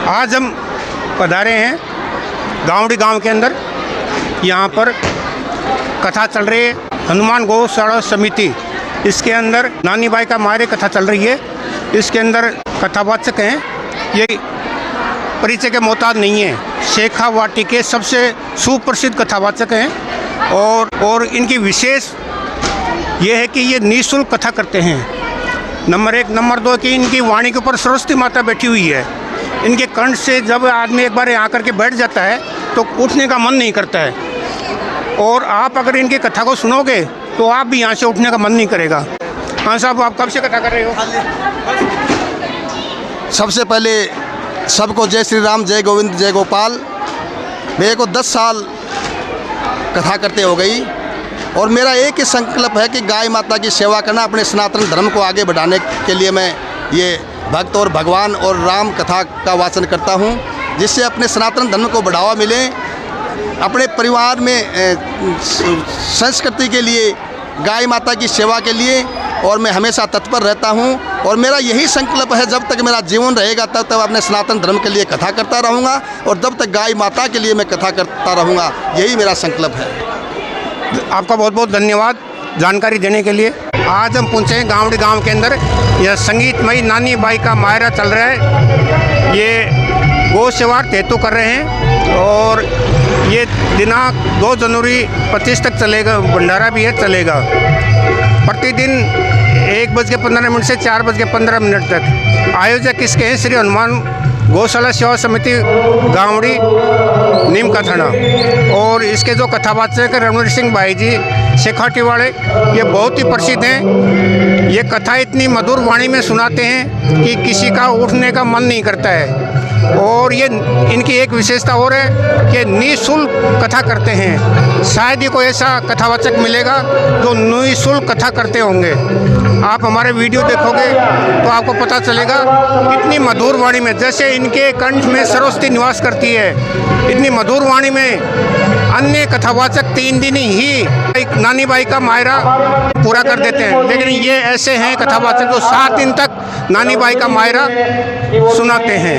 आज हम पधारे हैं गाँवड़ी गांव के अंदर। यहाँ पर कथा चल रही है हनुमान गौशाला समिति। इसके अंदर नानी बाई का मायरे कथा चल रही है। इसके अंदर कथावाचक हैं, ये परिचय के मोहताज नहीं है, शेखावाटी के सबसे सुप्रसिद्ध कथावाचक हैं। और इनकी विशेष ये है कि ये निःशुल्क कथा करते हैं। नंबर 1। नंबर 2 कि इनकी वाणी के ऊपर सरस्वती माता बैठी हुई है। इनके कंठ से जब आदमी एक बार यहाँ करके बैठ जाता है तो उठने का मन नहीं करता है। और आप अगर इनकी कथा को सुनोगे तो आप भी यहाँ से उठने का मन नहीं करेगा। हाँ साहब, आप कब से कथा कर रहे हो? सबसे पहले सबको जय श्री राम, जय गोविंद, जय गोपाल। मेरे को 10 साल कथा करते हो गई और मेरा एक ही संकल्प है कि गाय माता की सेवा करना, अपने सनातन धर्म को आगे बढ़ाने के लिए मैं ये भक्त और भगवान और राम कथा का वाचन करता हूँ, जिससे अपने सनातन धर्म को बढ़ावा मिले, अपने परिवार में संस्कृति के लिए, गाय माता की सेवा के लिए। और मैं हमेशा तत्पर रहता हूँ और मेरा यही संकल्प है, जब तक मेरा जीवन रहेगा तब तक अपने सनातन धर्म के लिए कथा करता रहूँगा और जब तक गाय माता के लिए मैं कथा करता रहूँगा, यही मेरा संकल्प है। आपका बहुत बहुत धन्यवाद जानकारी देने के लिए। आज हम पहुँचे हैं गाँवड़ी गांव के अंदर। यह संगीतमयी नानी बाई का मायरा चल रहा है। ये गौ सेवा हेतु कर रहे हैं और ये दिनांक 2 जनवरी 25 तक चलेगा। भंडारा भी है, चलेगा प्रतिदिन 1:15 से 4:15 तक। आयोजक इसके हैं श्री हनुमान गौशाला सेवा समिति गाँवड़ी, नीम का थाना। और इसके जो कथावाचक रणवीर सिंह भाई जी शेखाटी वाले, ये बहुत ही प्रसिद्ध हैं। ये कथा इतनी मधुर वाणी में सुनाते हैं कि किसी का उठने का मन नहीं करता है। और ये इनकी एक विशेषता और है कि निःशुल्क कथा करते हैं। शायद ही कोई ऐसा कथावाचक मिलेगा जो निःशुल्क कथा करते होंगे। आप हमारे वीडियो देखोगे तो आपको पता चलेगा कितनी मधुर वाणी में, जैसे इनके कंठ में सरस्वती निवास करती है, इतनी मधुर वाणी में अन्य कथावाचक 3 दिन ही एक नानी बाई का मायरा पूरा कर देते हैं। लेकिन ये ऐसे हैं कथावाचक जो 7 दिन तक नानी बाई का मायरा सुनाते हैं।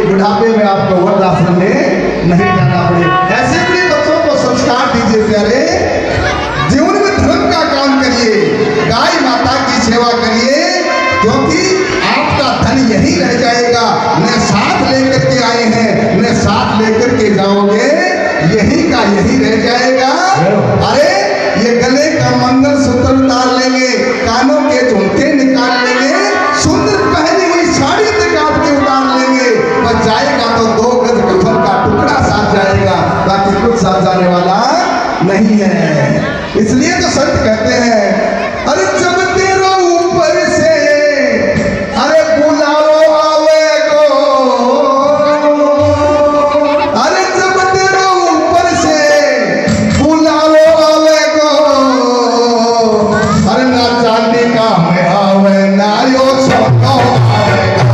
बुढ़ापे में आपको वृद्धाश्रम में नहीं जाना पड़े। ऐसे भी बच्चों को संस्कार दीजिए प्यारे। जीवन में धर्म का काम करिए, गाय माता की सेवा करिए, क्योंकि आपका धन यही रह जाएगा। न साथ लेकर के आए हैं, न साथ लेकर के जाओगे, यही का यही रह जाएगा। अरे ये गले का मंगलसूत्र उतार लेंगे, कानों के झुमके निकाल लेंगे, सुंदर पहनी हुई साड़ी तक आपकी उतार लेंगे, बच जाएगा तो 2 गज कफन का टुकड़ा साथ जाएगा, बाकी कुछ साथ जाने वाला नहीं है। इसलिए तो संत कहते हैं, अरे जब तेरा ऊपर से अरे बुलाओ आवे को, अरे जब तेरा ऊपर से बुलाओ आवे को, अरे ना चांदी का में आवे ना यो सोना आवे को,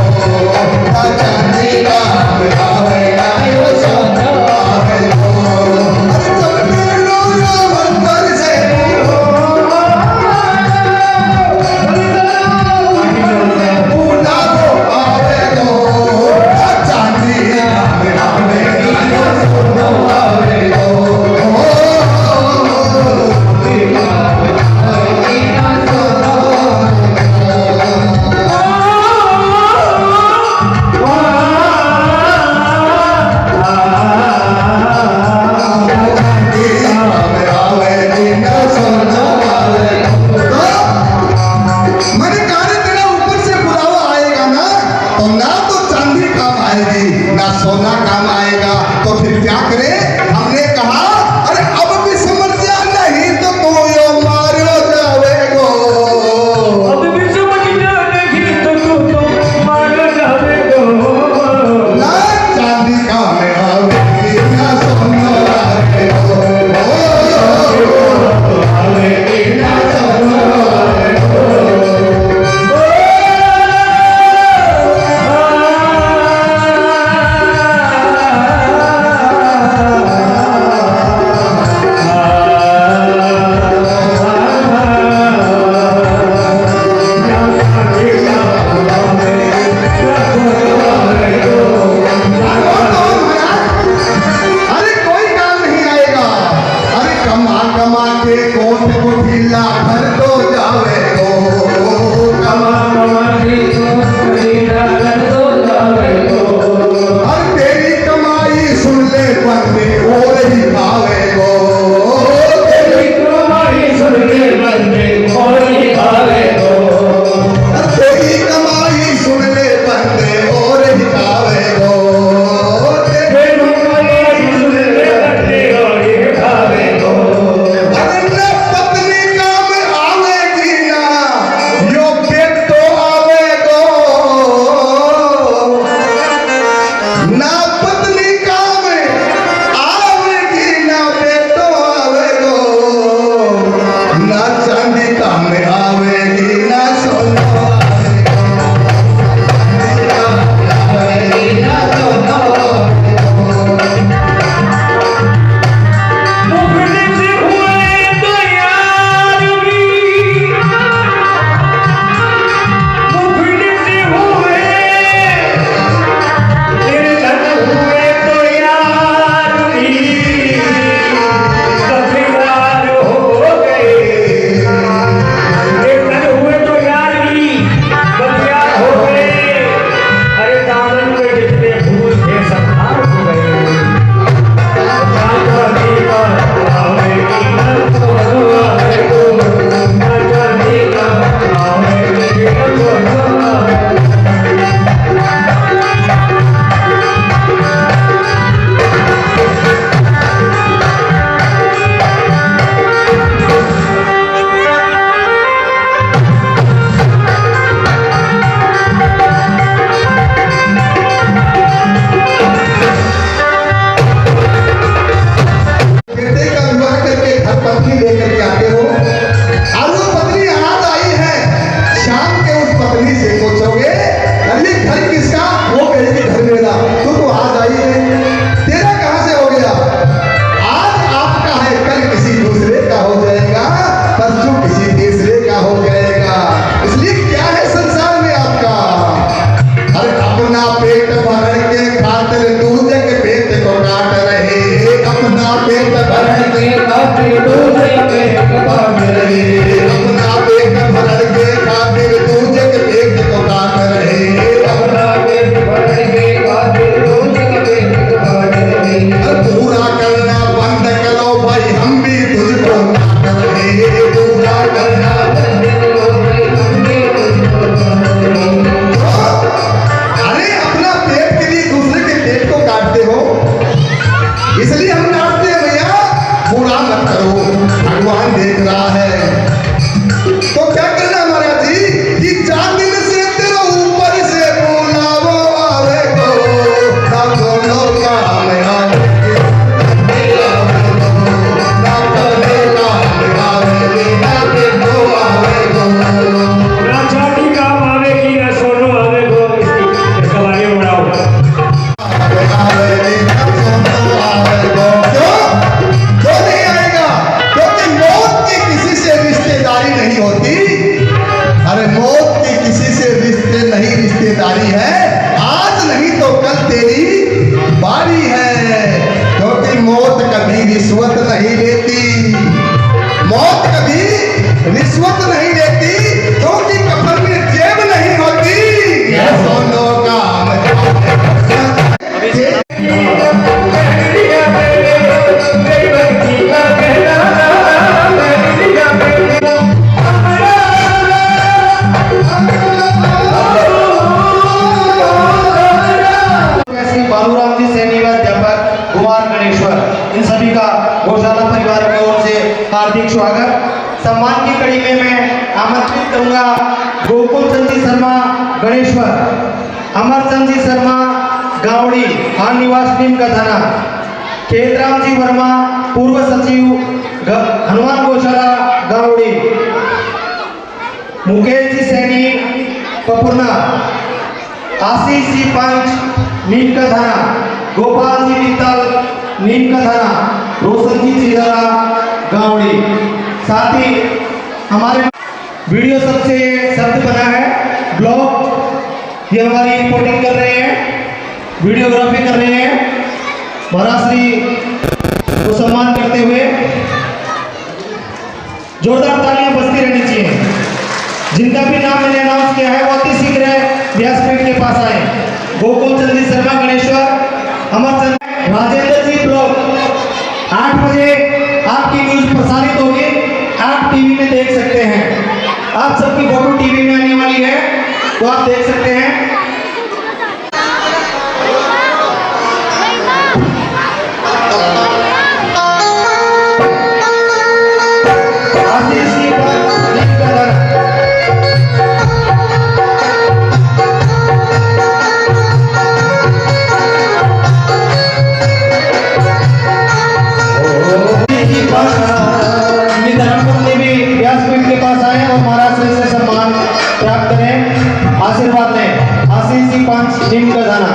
ना चांदी का में आवे ना यो सोना आवे को। अरे जब तेरा क्या करे? हमने कहा अरे अब भी समझ जा, नहीं तो तू यो मार जावेगो। अब भी समझ जा, नहीं तो तू मार जावेगो। ना चांदी का में आवेगी ना सोना आवेगो। आवेगी ना सोना आवेगो। करूंगा गोकुल चंद जी शर्मा गणेश्वर, अमरचंद जी शर्मा गावड़ी खान निवास टीम का थाना, खेतराम जी वर्मा पूर्व सचिव हनुमान गौशाला गावड़ी, मुकेश जी सैनी पपुरना, आशीष जी पंच नीम का थाना, गोपाल जी मित्तल नीम का थाना, रोशन जी चिदारा गावड़ी। साथ ही हमारे वीडियो सबसे शब्द बना है ब्लॉग, ये हमारी रिपोर्टिंग कर रहे हैं, वीडियोग्राफी कर रहे हैं, महाराज श्री को सम्मान करते हुए जोरदार तालियां बजती रहनी चाहिए। जिनका भी नाम मैंने अनाउंस किया है वो अति शीघ्र व्यासपीठ के पास आए। गोकुल चंद जी शर्मा गणेश्वर, अमरचंद, राजेंद्र जी ब्लॉग। 8 बजे आपकी न्यूज प्रसारित होगी, आप टीवी में देख सकते हैं। आप सबकी फोटो टीवी में आने वाली है तो आप देख सकते हैं। आशीर्वाद लें। आशीष जी पंच टीम का थाना,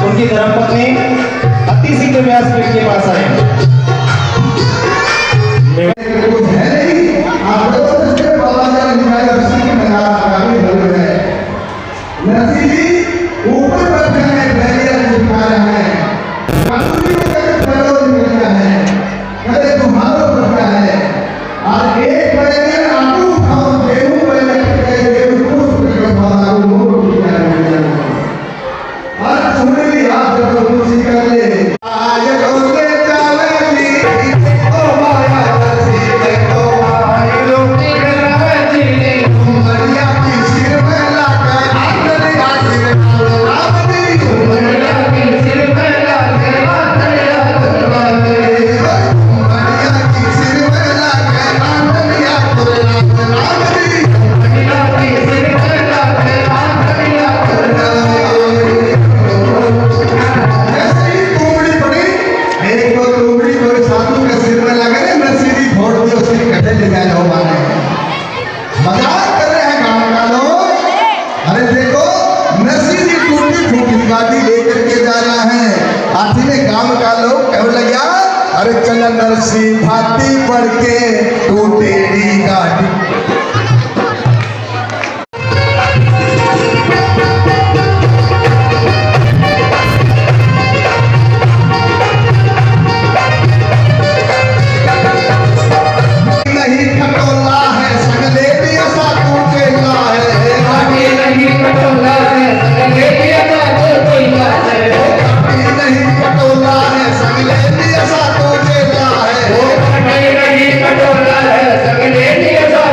उनकी धर्मपत्नी अति शीघ्र व्यासपीठ के पास आए। कुछ है नहीं, आप लोगों ने सिर्फ बाबा जी ने निकाय रस्सी की बना आगामी भर है। रस्सी जी ऊपर बैठे हैं, बैरियर दिखा रहे हैं, कानूनी को कहते पैरों निकल गया है, कहते तुम्हारा बढ़ है। और एक बजे आलू खाओ, गेहूं पहले गेहूं को सुनकर बाबा को मोड़ दिया है। और सुन ली हाथ जब कुर्सी कर ले आज रोते जावेली ओ माया रसी देखो आई रोटी करावेली उमरिया की सिर में लाकर आंगन आखिर रावती उमरिया की सिर में लाकर आंगन उमरिया की सिर में लाकर आंगन आखिर रावती उमरिया की सिर में लाकर आंगन आखिर ऐसे ही कुमड़ी पड़ी, एक को कुमड़ी कोई साधु के सिर में लगे ना, नसीबी फोड़ दी, उसकी गड्ढे ले गए हो माने। मजाक कर रहे हैं गांव का लोग। अरे देखो नसीबी टूटी फूटी गाड़ी लेकर के जा रहा है। हाथी में गांव का लोग कह लगा, अरे चल नरसी भाती पड़ के टूटेड़ी गाड़ी। नहीं खटोला है सगले भी ऐसा टूटेगा है, आगे नहीं कटोला है सगले भी ऐसा टूटेगा है, कभी नहीं खटोला है सगले भी ऐसा टूटेगा है, आगे नहीं कटोला है सगले भी ऐसा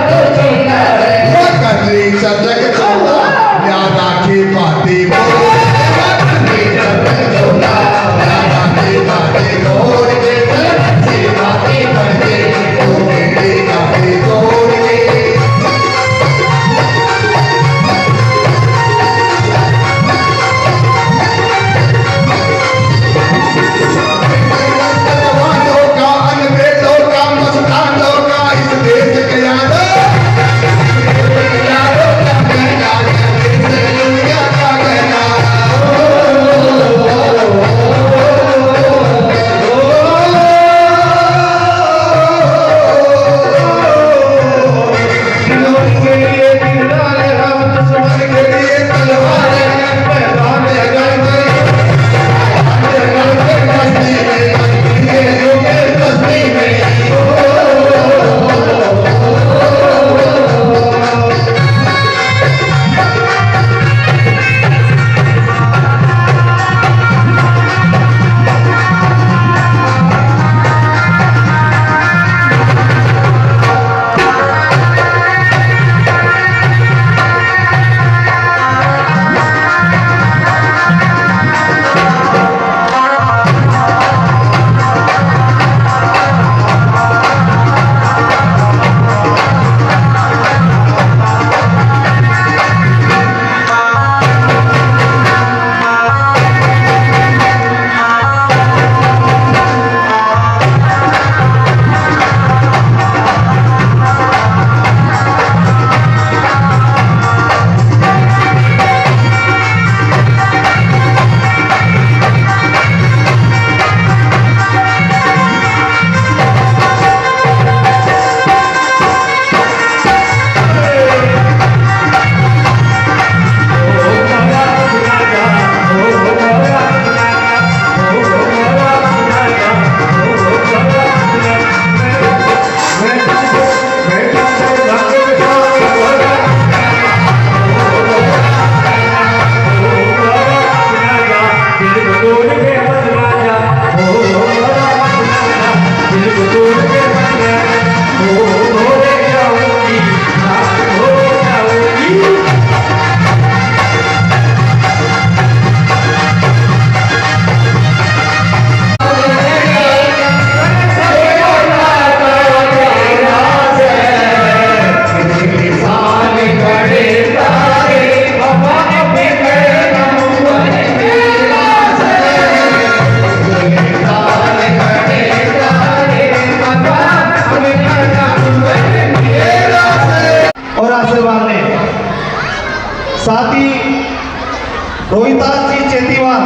रोहितास जी चेतीवाल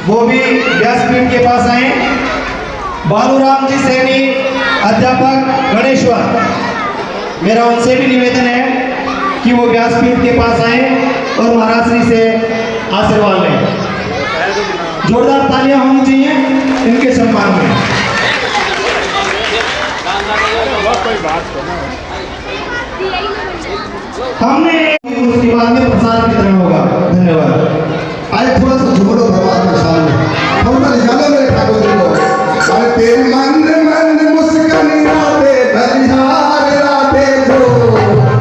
वो भी व्यासपीठ के पास आए। बालूराम जी सैनी अध्यापक गणेश्वर, मेरा उनसे भी निवेदन है कि वो व्यासपीठ के पास आए और महाराज श्री से आशीर्वाद लें। जोरदार तालियां होनी चाहिए इनके सम्मान में। हमने उसके बाद में प्रसाद वितरण होगा। धन्यवाद। आए थोड़ा सा झुमरो भगवान के सामने थोड़ा सा जानो मेरे ठाकुर जी को। अरे तेरे मन मन मुस्कानिया दे बलिहार राधे दो,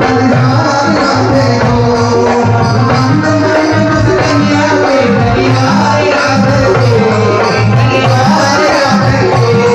बलिहार राधे दो। मन मन मुस्कानिया दे बलिहार राधे दो, बलिहार राधे दो।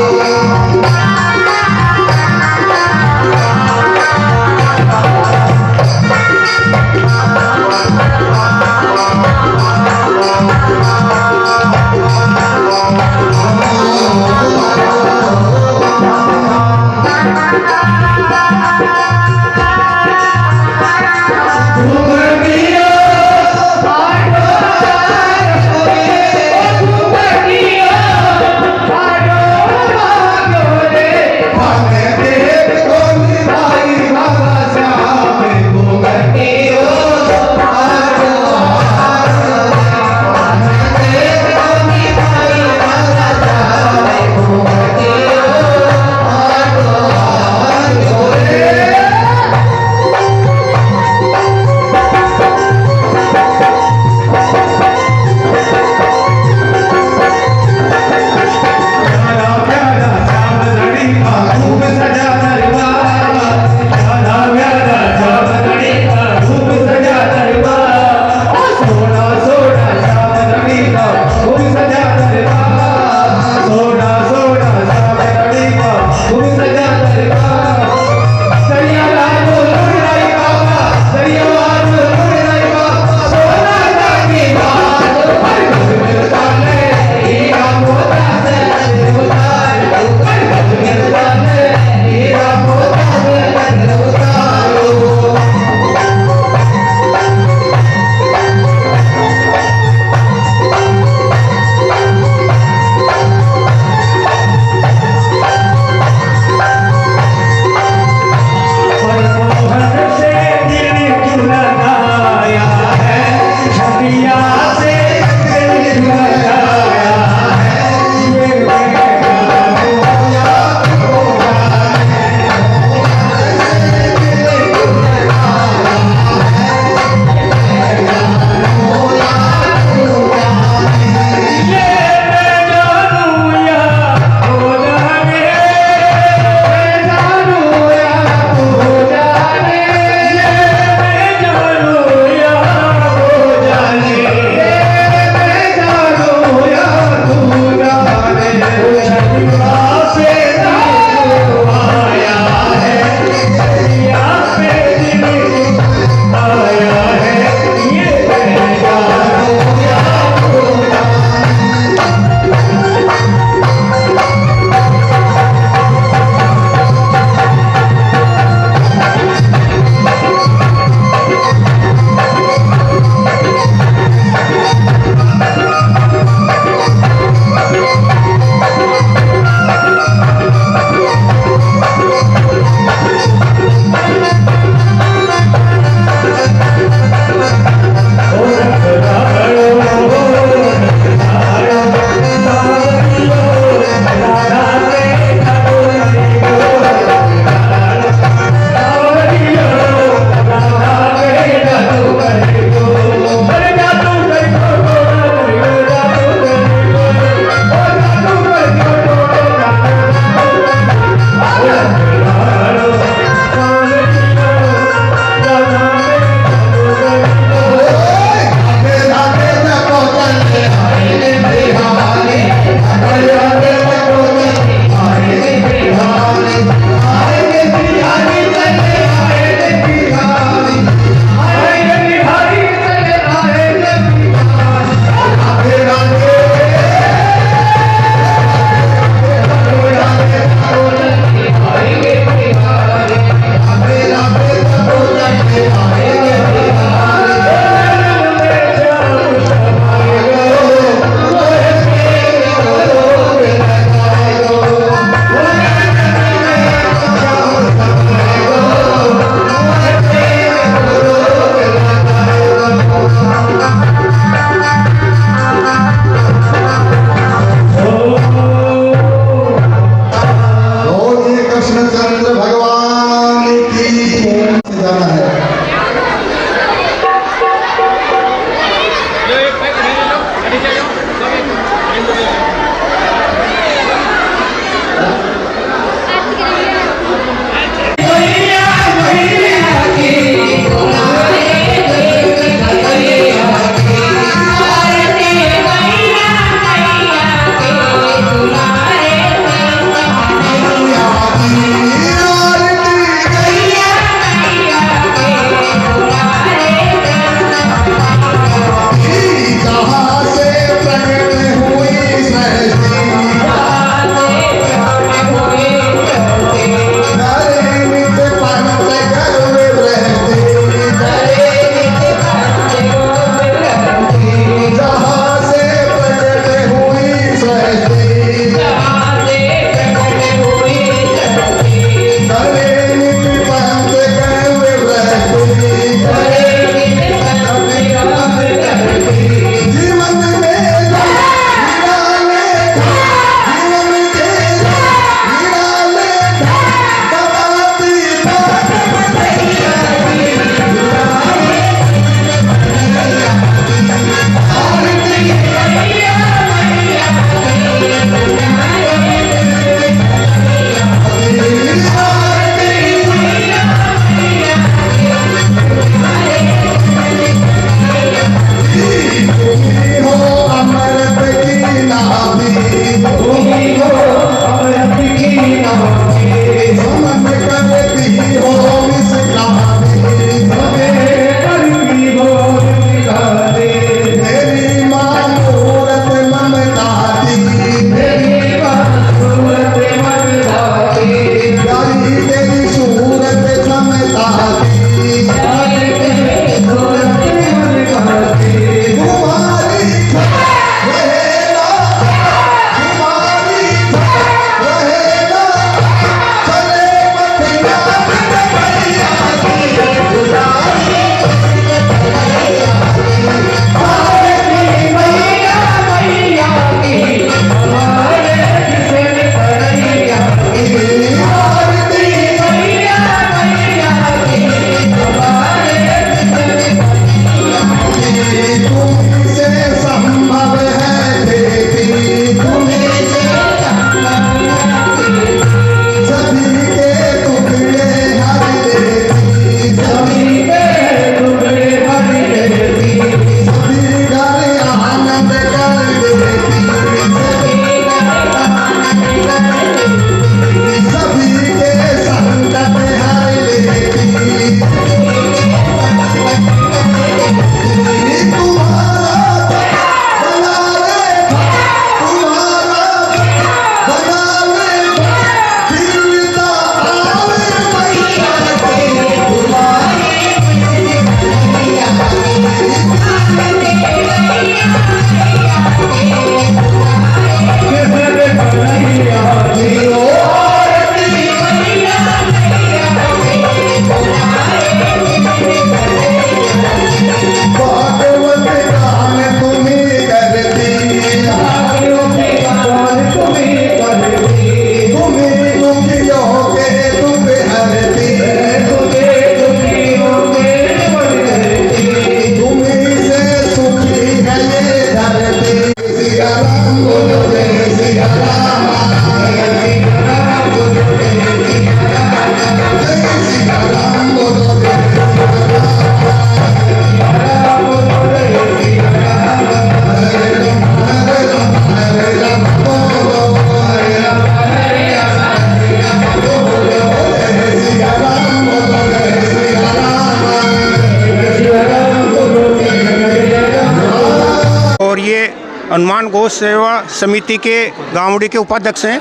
हनुमान गौ सेवा समिति के गांवड़ी के उपाध्यक्ष हैं।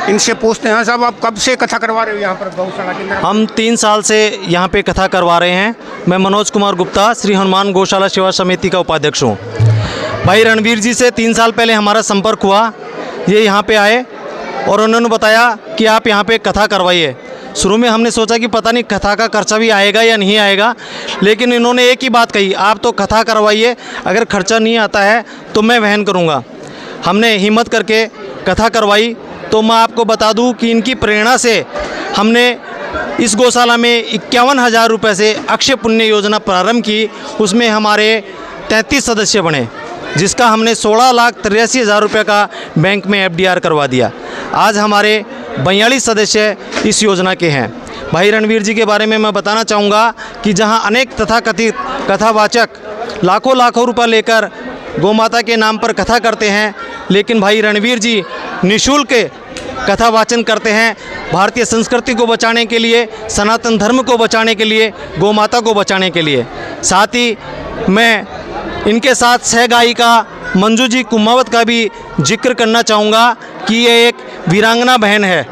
इनसे पूछते हैं साहब, आप कब से कथा करवा रहे हो यहाँ पर गौशाला के अंदर? हम 3 साल से यहाँ पे कथा करवा रहे हैं। मैं मनोज कुमार गुप्ता, श्री हनुमान गौशाला सेवा समिति का उपाध्यक्ष हूँ। भाई रणवीर जी से 3 साल पहले हमारा संपर्क हुआ। ये यहाँ पे आए और उन्होंने बताया कि आप यहाँ पे कथा करवाइए। शुरू में हमने सोचा कि पता नहीं कथा का खर्चा भी आएगा या नहीं आएगा, लेकिन इन्होंने एक ही बात कही, आप तो कथा करवाइए, अगर खर्चा नहीं आता है तो मैं वहन करूँगा। हमने हिम्मत करके कथा करवाई। तो मैं आपको बता दूं कि इनकी प्रेरणा से हमने इस गौशाला में 51,000 रुपये से अक्षय पुण्य योजना प्रारंभ की। उसमें हमारे 33 सदस्य बने, जिसका हमने 16,83,000 रुपये का बैंक में FDR करवा दिया। आज हमारे 42 सदस्य इस योजना के हैं। भाई रणवीर जी के बारे में मैं बताना चाहूँगा कि जहाँ अनेक तथाकथित कथावाचक लाखों रुपये लेकर गौ माता के नाम पर कथा करते हैं, लेकिन भाई रणवीर जी निःशुल्क कथा वाचन करते हैं। भारतीय संस्कृति को बचाने के लिए, सनातन धर्म को बचाने के लिए, गौ माता को बचाने के लिए। साथ ही मैं इनके साथ सहगायिका मंजू जी कुमावत का भी जिक्र करना चाहूँगा कि ये एक वीरांगना बहन है।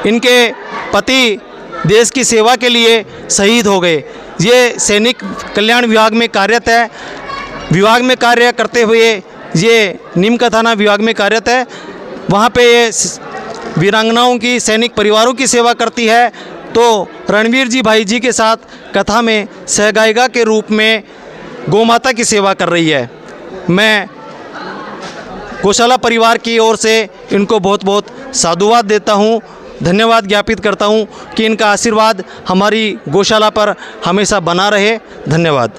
इनके पति देश की सेवा के लिए शहीद हो गए। ये सैनिक कल्याण विभाग में कार्यरत है। विभाग में कार्य करते हुए ये नीमका थाना विभाग में कार्यरत है। वहाँ पे ये वीरांगनाओं की, सैनिक परिवारों की सेवा करती है। तो रणवीर जी भाई जी के साथ कथा में सहगायिका के रूप में गौ माता की सेवा कर रही है। मैं गौशाला परिवार की ओर से इनको बहुत बहुत साधुवाद देता हूँ, धन्यवाद ज्ञापित करता हूँ कि इनका आशीर्वाद हमारी गौशाला पर हमेशा बना रहे। धन्यवाद।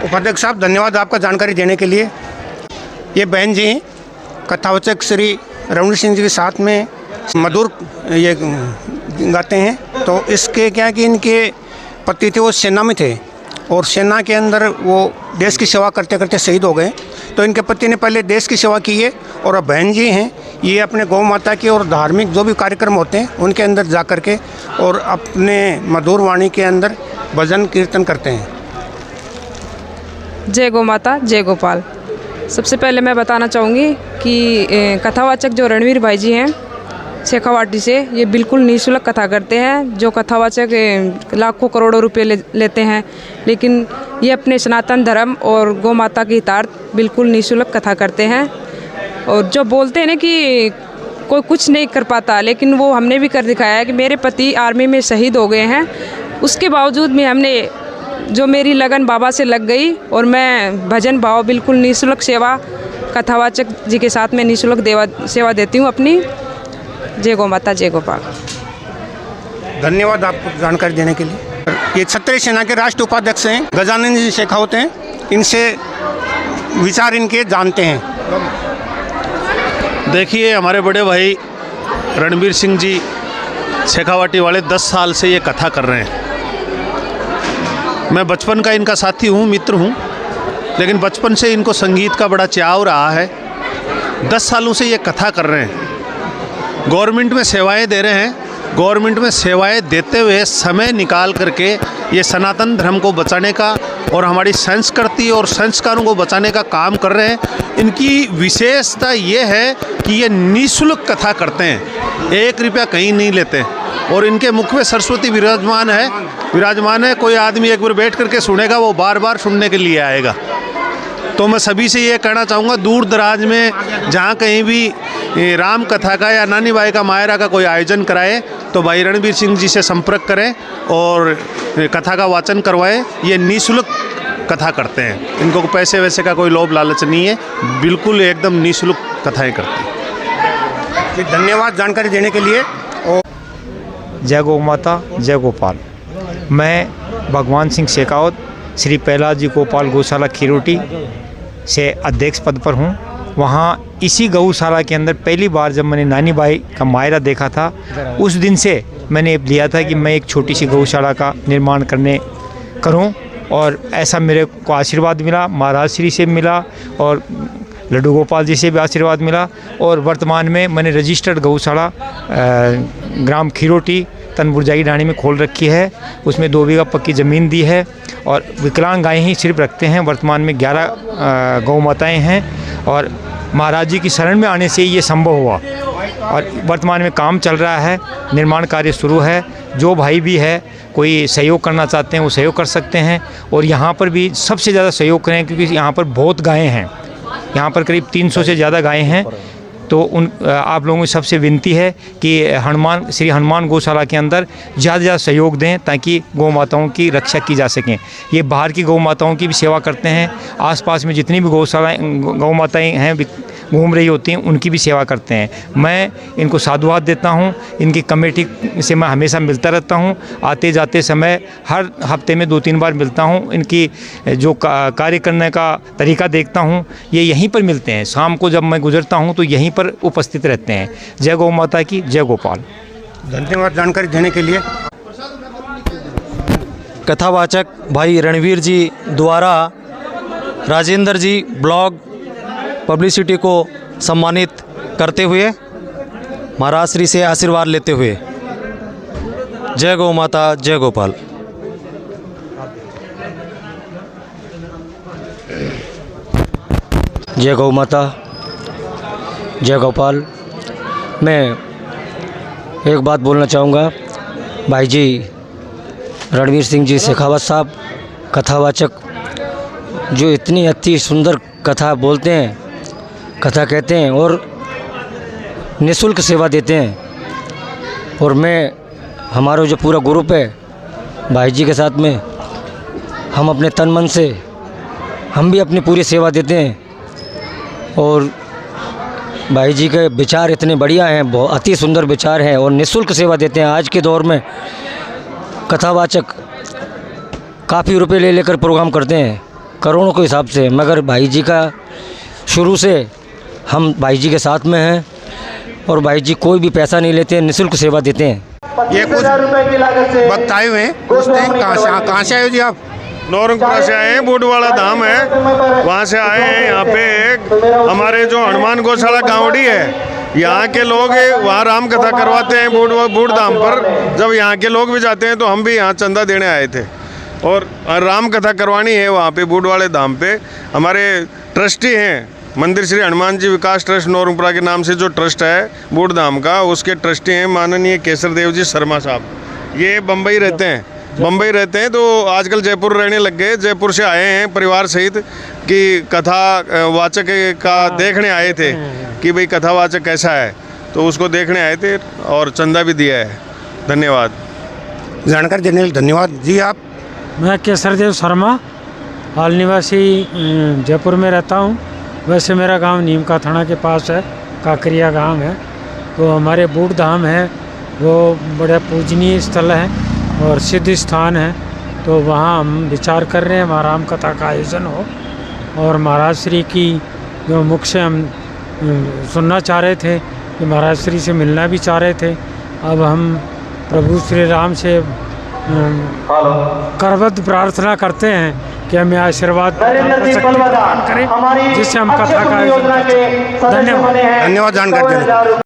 उपाध्यक्ष साहब, धन्यवाद आपका जानकारी देने के लिए। ये बहन जी कथावाचक श्री रणवीर सिंह जी के साथ में मधुर ये गाते हैं। तो इसके क्या है कि इनके पति थे, वो सेना में थे और सेना के अंदर वो देश की सेवा करते करते शहीद हो गए। तो इनके पति ने पहले देश की सेवा की है और अब बहन जी हैं, ये अपने गौ माता की और धार्मिक जो भी कार्यक्रम होते हैं उनके अंदर जा कर के और अपने मधुर वाणी के अंदर भजन कीर्तन करते हैं। जय गौ माता, जय गोपाल। सबसे पहले मैं बताना चाहूँगी कि कथावाचक जो रणवीर भाई जी हैं शेखावाटी से, ये बिल्कुल निःशुल्क कथा करते हैं। जो कथावाचक लाखों करोड़ों रुपए लेते हैं, लेकिन ये अपने सनातन धर्म और गौ माता के हितार्थ बिल्कुल निःशुल्क कथा करते हैं। और जो बोलते हैं ना कि कोई कुछ नहीं कर पाता, लेकिन वो हमने भी कर दिखाया है कि मेरे पति आर्मी में शहीद हो गए हैं, उसके बावजूद भी हमने जो मेरी लगन बाबा से लग गई और मैं भजन भाव बिल्कुल निःशुल्क सेवा कथावाचक जी के साथ में निःशुल्क सेवा देती हूँ अपनी। जय गौ माता, जय गोपाल। धन्यवाद आपको जानकारी देने के लिए। ये क्षत्रिय सेना के राष्ट्रीय उपाध्यक्ष हैं, गजानन जी शेखावत हैं। इनसे विचार इनके जानते हैं। देखिए, हमारे बड़े भाई रणवीर सिंह जी शेखावाटी वाले 10 साल से ये कथा कर रहे हैं। मैं बचपन का इनका साथी हूँ, मित्र हूँ, लेकिन बचपन से इनको संगीत का बड़ा चाव रहा है। 10 सालों से ये कथा कर रहे हैं। गवर्नमेंट में सेवाएं दे रहे हैं। गवर्नमेंट में सेवाएं देते हुए समय निकाल करके ये सनातन धर्म को बचाने का और हमारी संस्कृति और संस्कारों को बचाने का काम कर रहे हैं। इनकी विशेषता ये है कि ये निःशुल्क कथा करते हैं, 1 रुपया कहीं नहीं लेते। और इनके मुख में सरस्वती विराजमान है। कोई आदमी एक बार बैठ करके सुनेगा, वो बार बार सुनने के लिए आएगा। तो मैं सभी से ये कहना चाहूँगा, दूर दराज में जहाँ कहीं भी राम कथा का या नानी बाई का मायरा का कोई आयोजन कराए तो भाई रणवीर सिंह जी से संपर्क करें और कथा का वाचन करवाएं। ये निःशुल्क कथा करते हैं, इनको पैसे वैसे का कोई लोभ लालच नहीं है, बिल्कुल एकदम निःशुल्क कथाएँ करते हैं। धन्यवाद जानकारी देने के लिए। जय गौ माता, जय गोपाल। मैं भगवान सिंह शेखावत श्री प्रहलाद जी गोपाल गौशाला खीरोटी से अध्यक्ष पद पर हूँ। वहाँ इसी गौशाला के अंदर पहली बार जब मैंने नानी बाई का मायरा देखा था, उस दिन से मैंने लिया था कि मैं एक छोटी सी गौशाला का निर्माण करूँ। और ऐसा मेरे को आशीर्वाद मिला, महाराज श्री से मिला और लड्डू गोपाल जी से भी आशीर्वाद मिला। और वर्तमान में मैंने रजिस्टर्ड गौशाला ग्राम खीरोटी तनबुरजाई डाणी में खोल रखी है, उसमें 2 बीघा पक्की ज़मीन दी है और विकलांग गायें ही सिर्फ रखते हैं। वर्तमान में 11 गौ माताएँ हैं और महाराज जी की शरण में आने से ये संभव हुआ और वर्तमान में काम चल रहा है, निर्माण कार्य शुरू है। जो भाई भी है कोई सहयोग करना चाहते हैं वो सहयोग कर सकते हैं और यहाँ पर भी सबसे ज़्यादा सहयोग करें क्योंकि यहाँ पर बहुत गायें हैं, यहाँ पर करीब 300 से ज़्यादा गायें हैं। तो आप लोगों की सबसे विनती है कि श्री हनुमान गौशाला के अंदर ज़्यादा से ज़्यादा सहयोग दें ताकि गौ माताओं की रक्षा की जा सकें। ये बाहर की गौ माताओं की भी सेवा करते हैं, आसपास में जितनी भी गौ माताएँ हैं घूम रही होती हैं उनकी भी सेवा करते हैं। मैं इनको साधुवाद देता हूँ, इनकी कमेटी से मैं हमेशा मिलता रहता हूँ, आते जाते समय हर हफ्ते में 2-3 बार मिलता हूँ। इनकी जो कार्य करने का तरीका देखता हूँ ये यहीं पर मिलते हैं, शाम को जब मैं गुजरता हूँ तो यहीं पर उपस्थित रहते हैं। जय गौ माता की, जय गोपाल। धन्यवाद जानकारी देने के लिए। कथावाचक भाई रणवीर जी द्वारा राजेंद्र जी ब्लॉग पब्लिसिटी को सम्मानित करते हुए महाराज श्री से आशीर्वाद लेते हुए। जय गौ माता, जय गोपाल। जय गौ माता, जय गोपाल। मैं एक बात बोलना चाहूँगा, भाई जी रणवीर सिंह जी शेखावत साहब कथावाचक जो इतनी अच्छी सुंदर कथा बोलते हैं, कथा कहते हैं और निःशुल्क सेवा देते हैं। और मैं हमारा जो पूरा ग्रुप है भाई जी के साथ में हम अपने तन मन से हम भी अपनी पूरी सेवा देते हैं और भाई जी के विचार इतने बढ़िया हैं, बहुत अति सुंदर विचार हैं और निःशुल्क सेवा देते हैं। आज के दौर में कथावाचक काफ़ी रुपए ले लेकर प्रोग्राम करते हैं करोड़ों के हिसाब से, मगर भाई जी का शुरू से हम भाई जी के साथ में हैं और भाई जी कोई भी पैसा नहीं लेते हैं, निःशुल्क सेवा देते हैं। ये कुछ वक्त आए हुए हैं, पूछते हैं कहाँ से आए हो जी आप? नौरंगपुरा से आए हैं, बूढ़वाड़ा धाम है वहाँ से आए हैं। यहाँ पे हमारे जो हनुमान गौशाला गाँवड़ी है, यहाँ के लोग वहाँ राम कथा करवाते हैं बूढ़ धाम पर। जब यहाँ के लोग भी जाते हैं तो हम भी यहाँ चंदा देने आए थे और राम कथा करवानी है वहाँ पे बूढ़वाड़े धाम पे। हमारे ट्रस्टी हैं मंदिर श्री हनुमान जी विकास ट्रस्ट नौरंगपुरा के नाम से जो ट्रस्ट है बूढ़ धाम का, उसके ट्रस्टी हैं माननीय केसर देव जी शर्मा साहब। ये बम्बई रहते हैं तो आजकल जयपुर रहने लग गए। जयपुर से आए हैं परिवार सहित कि कथा वाचक का देखने आए थे कि भाई कथावाचक कैसा है, तो उसको देखने आए थे और चंदा भी दिया है। धन्यवाद। जानकारी देने के लिए धन्यवाद जी। आप? मैं केसर देव शर्मा, हाल निवासी जयपुर में रहता हूँ। वैसे मेरा गांव नीमका थाना के पास है, काकरिया गांव है। तो हमारे बूढ़ धाम है वो बड़ा पूजनीय स्थल है और सिद्ध स्थान है। तो वहाँ हम विचार कर रहे हैं वहाँ राम कथा का आयोजन हो और महाराज श्री की जो मुख से हम सुनना चाह रहे थे कि महाराज श्री से मिलना भी चाह रहे थे। अब हम प्रभु श्री राम से करबद्ध प्रार्थना करते हैं कि हमें आशीर्वाद प्रदान करें जिससे हम कथा का आयोजन करें। धन्यवाद। धन्यवाद जानकारी देने के लिए।